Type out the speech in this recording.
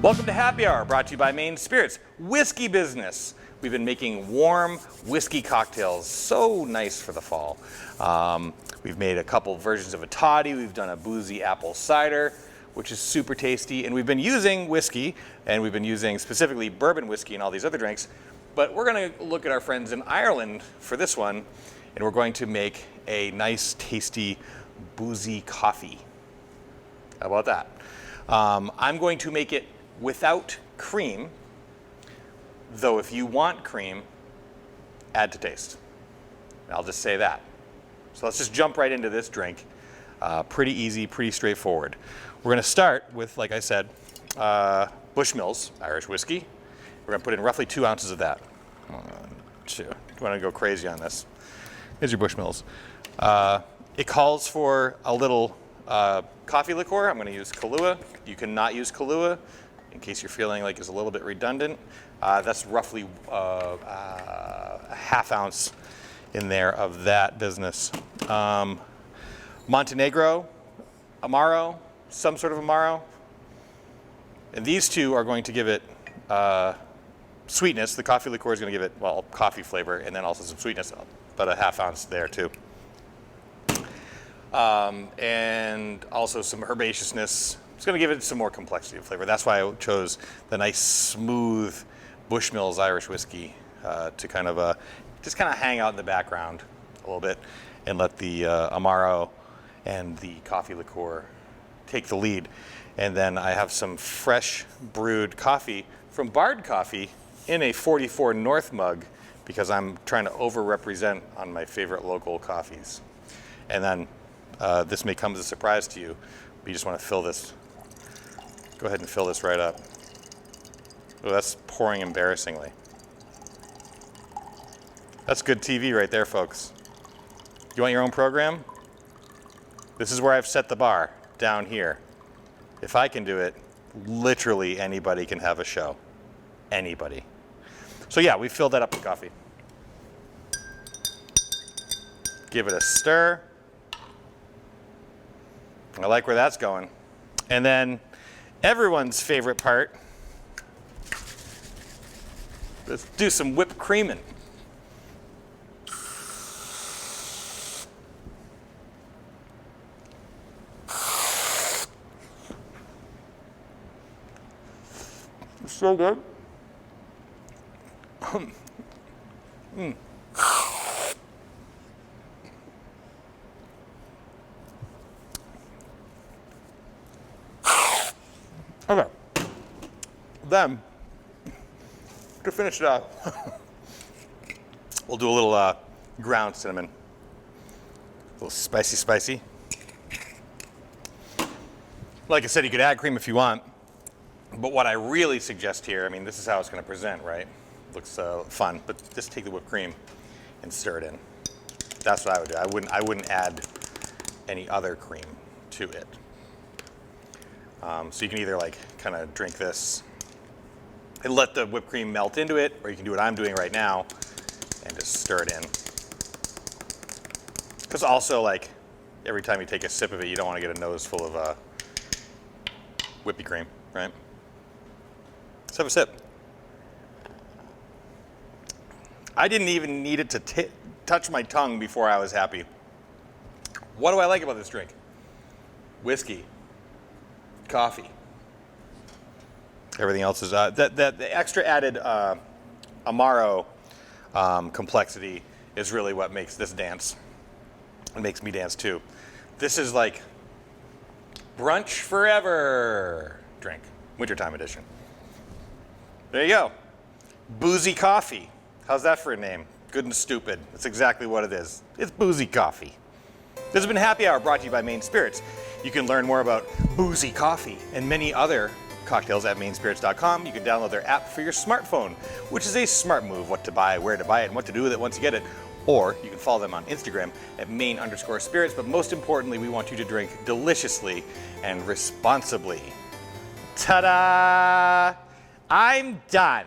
Welcome to Happy Hour, brought to you by Maine Spirits, whiskey business. We've been making warm whiskey cocktails, so nice for the fall. We've made a couple versions of a toddy. We've done a boozy apple cider, which is super tasty. And we've been using whiskey, and we've been using specifically bourbon whiskey and all these other drinks. But we're going to look at our friends in Ireland for this one, and we're going to make a nice, tasty, boozy coffee. How about that? I'm going to make it without cream, though if you want cream, add to taste. I'll just say that. So let's just jump right into this drink. Pretty easy, pretty straightforward. We're going to start with, like I said, Bushmills Irish whiskey. We're going to put in roughly 2 ounces of that. 1, 2. You want to go crazy on this. Here's your Bushmills. It calls for a little coffee liqueur. I'm going to use Kahlua. You cannot use Kahlua in case you're feeling like it's a little bit redundant. That's roughly a half ounce in there of that business. Montenegro, Amaro, some sort of Amaro. And these two are going to give it sweetness. The coffee liqueur is going to give it, well, coffee flavor, and then also some sweetness, about a half ounce there too. And also some herbaceousness. It's going to give it some more complexity of flavor. That's why I chose the nice, smooth Bushmills Irish whiskey to kind of just kind of hang out in the background a little bit and let the Amaro and the coffee liqueur take the lead. And then I have some fresh brewed coffee from Bard Coffee in a 44 North mug because I'm trying to over-represent on my favorite local coffees. And then this may come as a surprise to you, but you just want to fill this. Go ahead and fill this right up. Oh, that's pouring embarrassingly. That's good TV right there, folks. You want your own program? This is where I've set the bar, down here. If I can do it, literally anybody can have a show. Anybody. So yeah, we filled that up with coffee. Give it a stir. I like where that's going. And then everyone's favorite part, let's do some whipped creaming. It's so good. Okay. Then, to finish it off, we'll do a little ground cinnamon. A little spicy. Like I said, you could add cream if you want. But what I really suggest here, I mean, this is how it's going to present, right? Looks fun, but just take the whipped cream and stir it in. That's what I would do. I wouldn't add any other cream to it. So you can either like kind of drink this and let the whipped cream melt into it, or you can do what I'm doing right now and just stir it in. Because also, like, every time you take a sip of it, you don't want to get a nose full of whippy cream, right? Let's have a sip. I didn't even need it to touch my tongue before I was happy. What do I like about this drink? Whiskey. Coffee. Everything else is the extra added Amaro complexity is really what makes this dance. It makes me dance too. This is like brunch forever drink, wintertime edition. There you go. Boozy coffee. How's that for a name? Good and stupid. That's exactly what it is. It's boozy coffee. This has been Happy Hour, brought to you by Maine Spirits. You can learn more about boozy coffee and many other cocktails at mainspirits.com. You can download their app for your smartphone, which is a smart move, what to buy, where to buy it, and what to do with it once you get it. Or you can follow them on Instagram at main_spirits. But most importantly, we want you to drink deliciously and responsibly. Ta-da! I'm done.